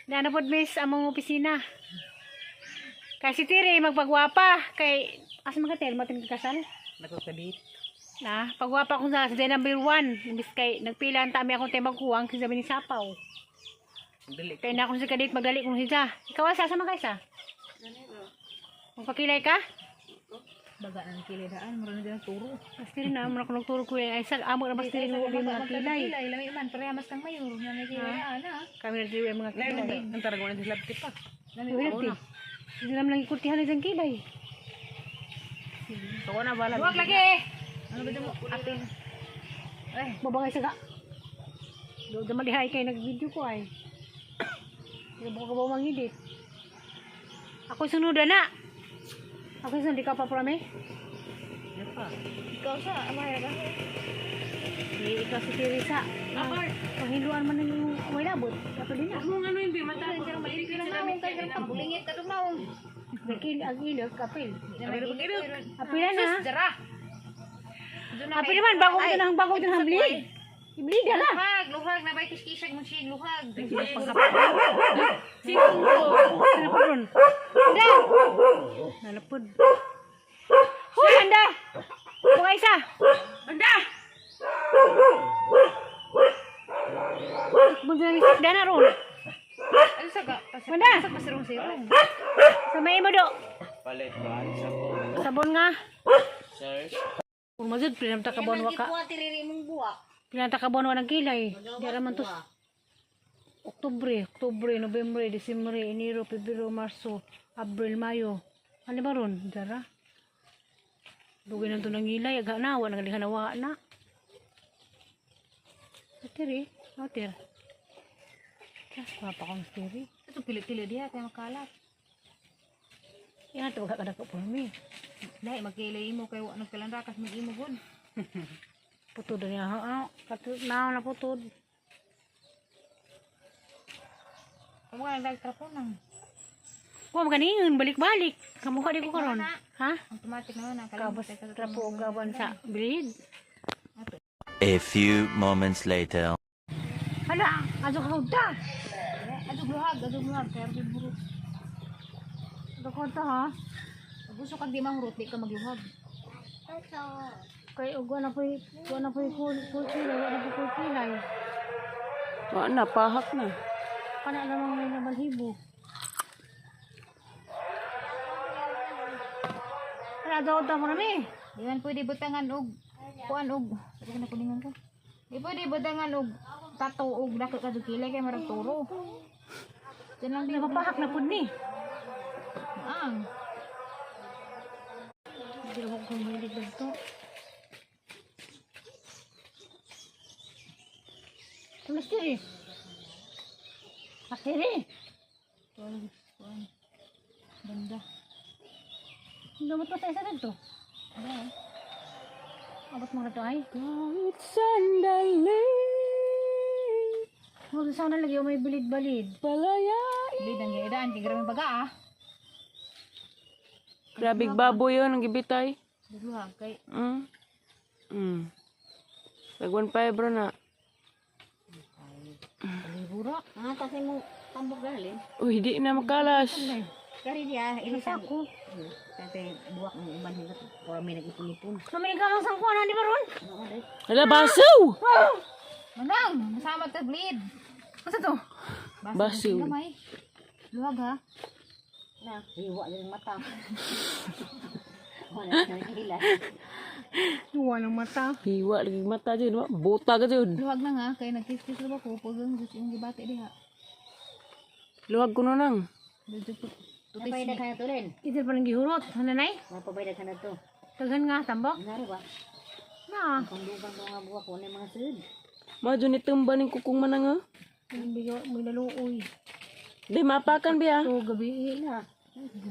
Na po miss among opisina. Kay si Tiri magpagwapa kay asa man ka Tiri mating kasal. Nakakabit. Na pagwapa ko sa number 1 imbis kay nagpila ang tami akong temag kuwang kasi sabi ni Sapaw. Dili. Kay na akong si kadit magdali kung siya. Ikaw asa sama kaysa? Magpakilay ka? Baga nang kilidaan, mura na din turo. Basta rin na, muna ko nagturo ko yan. Ay, amo na basta rin mo mga kilay. Lami man, parehamas kang mayor. Na may kilidaan, ha? Kami nagturo yung mga kilay. Ang tarago na sila pa. Lami ko na. Hindi naman lang ikurtihan na isang kilay. So, na bala. Huwag lagi eh! Ano ba mo? Atin. Ay, babangay sa ka. Doon naman lihay kayo nag-video ko ay. Hindi mo ka ba mangidit? Ako sunod na. Ako sunod, di ka pa prame? Ikaw sa, amaya ka? Ikaw si Teresa. Panghiluan man yung may labot. Kato din na. Kung ano yung bimata ko. Malipit na namin kayo ng kabulingit ka dumawang. Ang ilog, kapil. Apil na. Apil naman, bago ko ng bago ng hamli. Ibli na lang. Luhag, na ba kiskisag mo siya, luhag. Sinong ko? Nalapod ron. Anda! Nalapod. Hoy, anda! Buka isa! Anda! Bunso na misik na ron. Ano sa ka? Anda! Sa pasirong-sirong. Sa may mo do. Palit ba? Sabon. Sabon nga. Search. Kung mazud, pinamta ka bonwa ka. Pinamta ka bonwa ng kilay. Di naman to. Oktubre, Nobyembre, Disyembre, Enero, Pebrero, Marso, Abril, Mayo. Ano ba ron? Dara. Dugay na ito ng ilay. Aga na. Wala nga hanawa na. Atiri. Atir. Papa kong stiri. Ito pili-pili diya, kaya makalat. Yan ito. Wagkakadak ko po namin. Dahil magkailay mo, kaya nagkalandakas mag-imo good. Putod niya. Katod na putod. Kamu ka nagtrapo nang. Huwag maganingan. Balik-balik. Kamukha di ko karon. Ha? Automatic naman ang Kabas trapo o gawan sa bilid. A few moments later. Hala, adto ka ta. Adug luhag, kaya rin burot. Adto ka ta ha. Gusto kang di mahurot, di ka magluhag. Kay ugwa na po kulay, wala po kulay. Wala na, pahak na. Kana namang may nabalhibo. Kana daw ta mo nami. Di man pwede butangan og kuan og. Sige na kuningan ko. Di pwede butangan og tato og dako ka kilay kay marag turo. Diyan lang di Napapahak na pud ni. ang. Hindi ko kung may dito. Mastiri. Kuan. Banda. Lumot pa sa isa dito. Ano? Abot mo na to ay. Kahit sandali, Huwag sa na lagi may bilid-balid. palayain. Di dang gaidaan kay grabe baga ah. Grabing baboy yun, ang gibitay. Dugluhag kay Tagwan pa bro na. libura. Ah, kasi mo tambok galin. Uy, di na makalas. Kari dia Isa ko. Kasi buwak ng uban hingga para may nag-ipon-ipon. Kamay ka lang sangkuan na di ba ron? Hala, basaw! Manang, masama ta bleed. Asa to? Basil. Gamay. Luwag ha. Na, hiwa yung mata. Hiwa ng mata. Hiwa, lagi mata dyan. Buta ka dyan. Luwag na nga kay nagkis-kis na ba ko pag ang gusto yung gibati diha. Luwag ko na nang. Napayda ka na to rin. Ito pa lang gihurot. Hananay? Napayda ka na to. Tagan nga, tambok. Nari ba? Na. Pangdugang ko nga buwak ko na mga sud. Madyo ni tumba ng kukong manang ha. May laluoy. Di, mapakan biya. So, gabi na.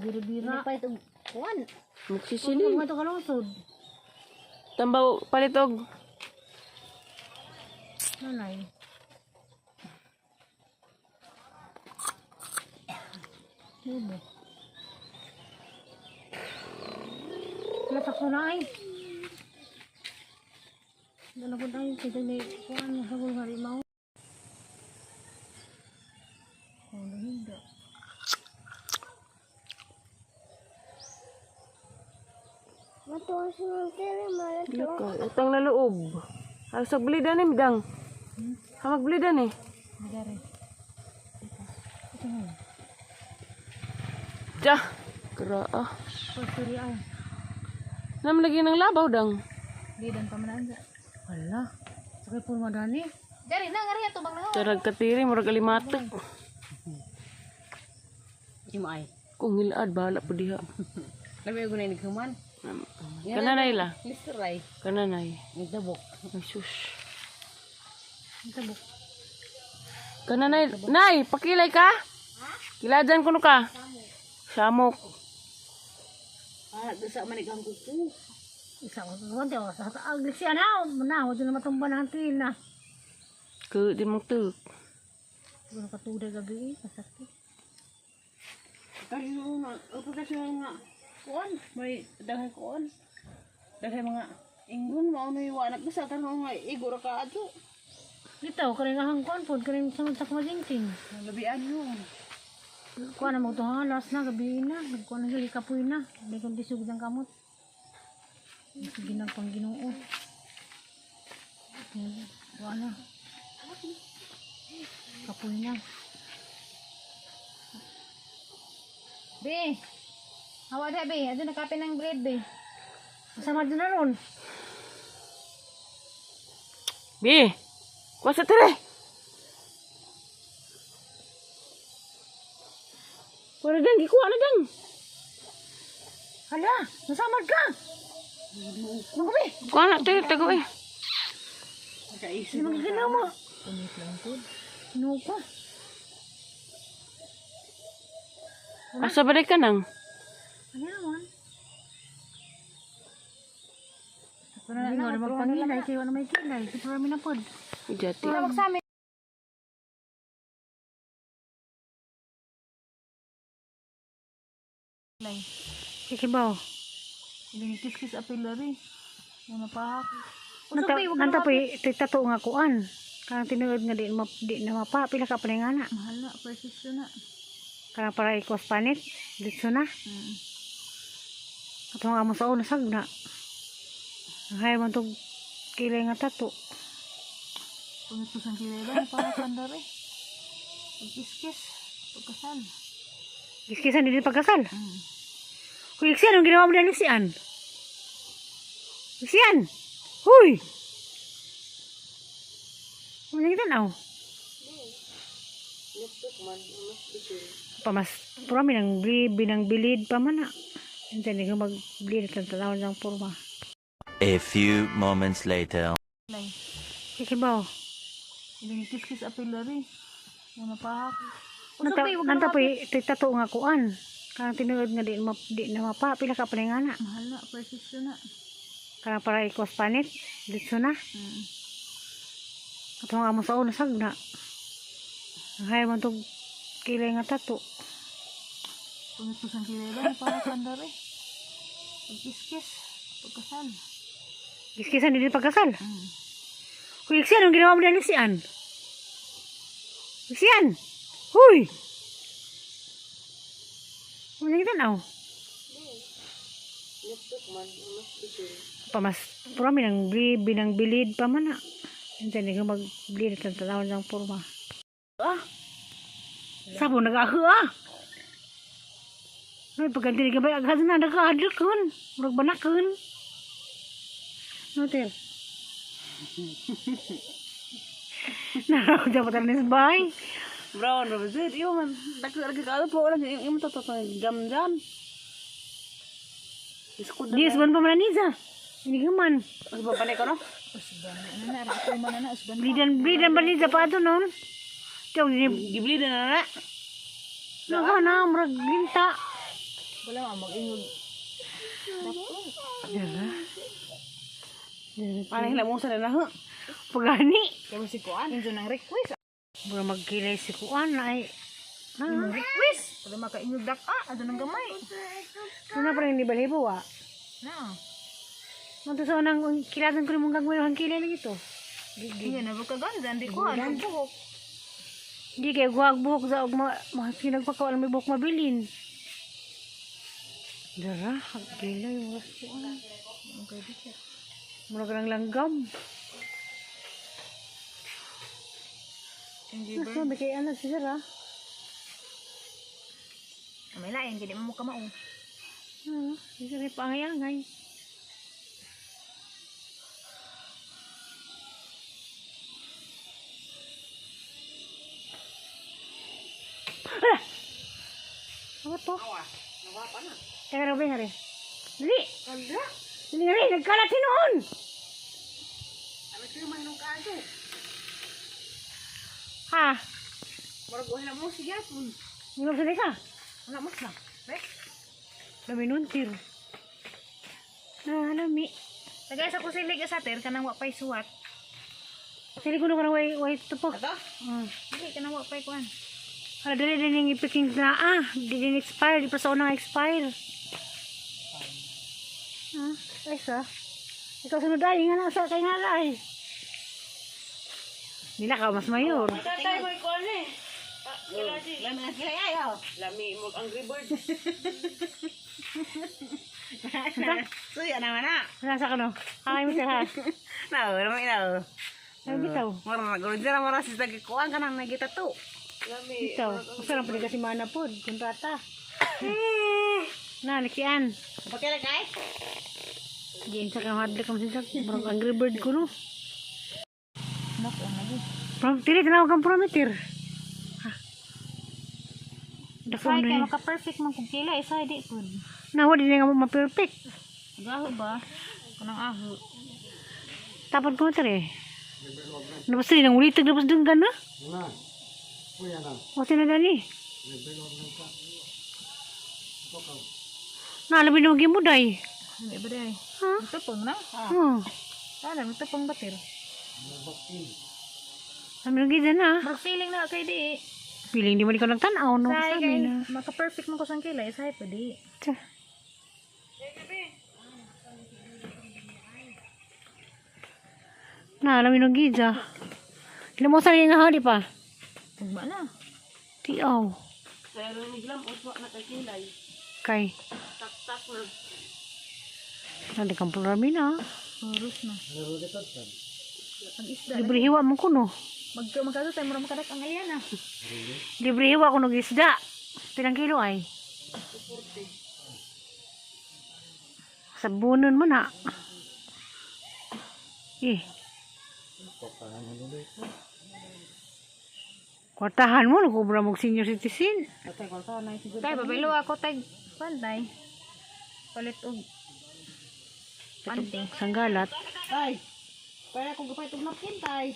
Bira-bira. Pa itong kuwan. Magsisiling. Huwag mo ito kalusod. Tambaw, palitog. Nanay. Lubo. Latak ko na ay. Dalagod ay. Kita may kuhan. Hagul harimau. Oh, Loko, utang na loob. Harus beli dan ni dang. Hamak beli dan ni. Madari. Jah, kera ah. Pagkiri ay. Nam lagi nang labaw dang. Di dan pamananda. Wala. Sakay po madani. Dari na ngari ato bang na. Tarag katiri murag kalimatek. Imay. Kung hilad bahala po diha. Labi ko na ini kuman. Kananay la. Mr. Ray. Kananay. Nagdabok. Ay sus. Nagdabok. Kananay. Nay, pakilay ka? Kiladan ko no ka? Samok. Ah, bisa manigang kuku. Isa ko sa daw sa agli siya na. Manaw din na matumba ng tina. Ke di mong tuk. Siguro katuda gabi kasakit. Kasi nga, apa kasi nga kuan, may daghay kuan. Daghay mga inggun mao no iwanak sa kan nga igor ka ato. Dito kani nga hangkon pod kani sa sa kumajingting. Labian yo. Kuan na mo to halas na gabi na, nagkuan na gali kapoy na. Di kon disug ng kamot. Sige na pang Ginoo. Kuan na. Kapoy na. Be. Hawa da be, ado na kape ng bread be. Masama din na ron. Bi. Kuasa tere. Wala dang gikuha na dang. Hala, nasamad ka. Ano be? Kuha na tere tago eh. Sino magiginaw mo? Punit lang po. Ano ko? Asa ba ka nang? Ano naman? Pero Hindi nga naman pangilay, kayo na may kilay. Kasi marami na pod. Ijati. Tawag sa amin. Ikibaw. Kiskis apilari. Mga pahak. Nanta po tato nga kuan. Karang tinuod nga di na mapa pila ka paningana. Mahal na, precious na. Karang para ikos panit, ditso na. Ato nga mo sa una sagna. Hay man tog kilay nga tato. Punit ko sa kilay ba? Para sandari. Kiskis. Pagkasal. Kiskisan din pagkasal. Huy, siyan ang ginawa mo din siyan. Siyan. Huy. Ano kita na? Pamas, purami nang binang bilid pa man na. Hindi ko mag-bilid at tatawag ng purma. A few moments later. Ikibaw. Kiskis apilari. Mga pahak. Nanta po tato nga kuan. Karang tinuod nga di na mapa pila ka paningana. Mahal na, precious na. Karang para ikos panit, ditso na. Ato nga mo sa una sagna. Hay man tog kilay nga tato. Punit ko sa kilay ba? Para sandari. Kiskis. Pagkasal. Kiskisan din pagkasal. Huy, siyan ang ginawa mo din siyan. Siyan. Huy. Ano kita na? Pamas, purami nang binang bilid pa man na. Hindi ko mag-bilid at tatawag ng purma. Sabo nag-aho Ay, pagkanti ni kabay agad na nag-aadok kun. Murag banak kun. Hotel. Naraw dyan pa tayo bay. Brown, Robert, iyo man. Lagi ka po lang yung totoo jam dyan. Di isban pa man Niza. Hindi ka man. Ano ba panay ko no? Ano na, ako mo na na. Usban. Blidan ba Niza pa ito noon? Tiyaw din. Gibli na na. Naga na, murag ginta. Wala nga, mag-ingod. Panay lang mo sa na ho. Pagani. Kaya si Kuan, yun ang request. Murag magkilay si Kuan ay. Yung request. Wala makaingod daka, ano nang gamay. Ano pa rin hindi balibo Na. Manto sa unang kilatan ko rin mong gagawin ang kilay lang ito. Iya na magkaganda, hindi ko ano buhok. Hindi kayo guwag buhok sa mga pinagpakawal may buhok mabilin. Dara, kilay. Okay, dito. Mura ka ng langgam. Hindi Mas mabi kay anak si Sir, ha? May lain, hindi mo kamao. Hindi ka rin pangayangay. Ah! Ano to? Teka, Robin, hari. Dali! Dali, hari! Nagkalat si noon! Ha? Hindi mo sali ka? Anak mo na. Lami nuntir. Lami. Tagay sa kusilig sa ter, kanang wapay suwat. Sili ko na ka na way tupok. Dili, kanang wapay kuhan. Hala, dali din yung ipiking na, di din expire, di pa sa unang expire. Ay sa. Ikaw sunod ay, nga na sa kay nga ay. Nila ka, mas mayor. Tatay mo ikaw ni. Lami na sila ayaw. Lami mo Angry Bird. Suya naman na. Nasa ka no? Kakay mo siya ha. Lami na. Ay, bitaw. Mara na gulod dira mara sis kuan kanang nagita to. Bitaw. Gusto lang pwede kasi mana po. Kontrata. Na, nakian. Bakit na guys? Diyan sa kamadli ka masinsak. Parang Angry Bird ko no. Nako, lagi. Tiri, tinawag kang prometer. Isay kay maka-perfect man kung kila, isay di po. Nawa, di na nga ma-perfect. Gaho ba? Kanang aho. Tapad ko tiri. Napos rin, ang ulitag napos dun ka na. O, sinadali. Nalabi na maging muday. Hindi ba day? Ha? Tupong na? Ano, tupong batir. Sabi nang gida na. Mag-feeling na kay di. Piling di mo di ko nagtanaw, no? Isay Sabi kay na. maka-perfect man ko sang kila, isay pa di. Tsa. Nalabi nang gida. Kinamusta rin nga hali pa. Tugma na. Tiaw. Pero miglam uswa na kay kilay. Kay. Tak na. Nadi kang programi na. Urus na. Ang isda. Libre hiwa mo ko, no? Magkaso tayo mura makadak ang aliana. Libre hiwa ko ng isda. Pilang kilo ay? Sabunan mo na. Kwartahan mo, nagkubra mong senior citizen. Tay, babalo ako tay. Pantay. Palit og panty. Sanggalat. Tay. Para ko gapay tug napkin tay.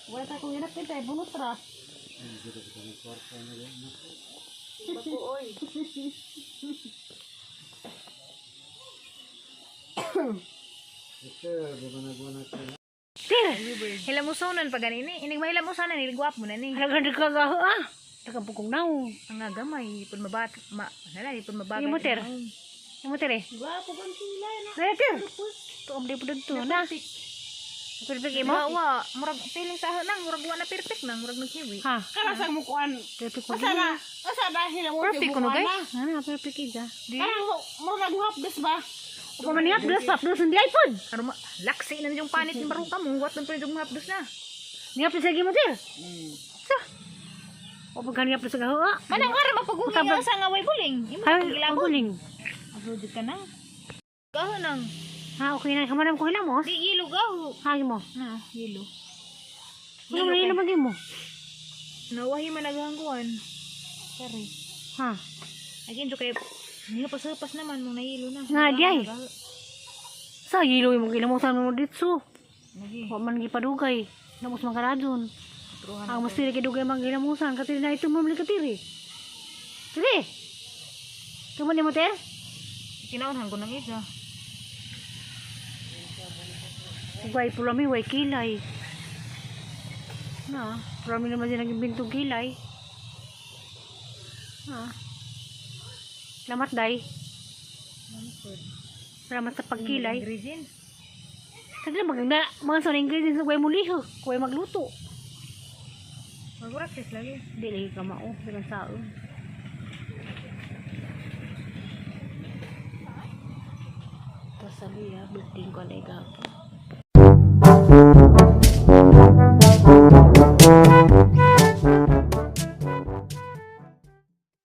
Wala ta ko hinapkin tay bunot ra. Oy. Hilamusonan pa ganini. Inig mahilamusonan ni guwap mo na ni. Halagang nagkagaho Nagkapukong naong. Ang nga gamay, ipon mabat, ipon mabagay. Yung motor. Yung motor eh. Gwapo kang kilay na. Natir. Tuom di po dito na. Perfect mo? Wa, murag feeling sa nang murag wa na perfect nang murag naghiwi. Ha? Karasang mo kuan. Perfect ko. Asa na? Asa dahil ang Perfect kuno guys. Ano, perfect ida. Karang mo naghuhap des ba? Upo man niya, plus hindi iPod. Ano ma, laksi na yung panit ni baruka mo, wat nang pwedeng hapdos na. Niya plus lagi mo dir. Sa. O pag kaniya plus gaho. Manang ara mapagungi sa nga way buling. Imo Ay, pagilabon. paguling. Upload ka nang. Gaho nang. Ha, okay na. Kamanam ko hilang mo. Di yelo gaho. Hagi mo. Na, yelo. Ano mo na lagi mo? Nawahi man naghangguan. Sorry. Ha? Again, jo kay niyo pas naman mo na yelo na. Nga, di ay. Sa yilo yung gilamusan mo dito. Lagi. Wa man gipadugay. Namos man karadon. Truhan. Ang mas tiri kidugay man gilamusan. Katiri na ito mo katiri. Sige. Tuman ni mo ter? Kinaunhan ko nang isa. Way pulami way kilay. Na, pulami naman din naging bintong kilay. Ha. Salamat day. Salamat sa pagkilay. Ingredients. Kasi maganda mga sa ingredients na way muliho, way magluto. Mag-practice lagi. Hindi lagi ka mao, dengan saon. Rosalia, birthday ko na igapon.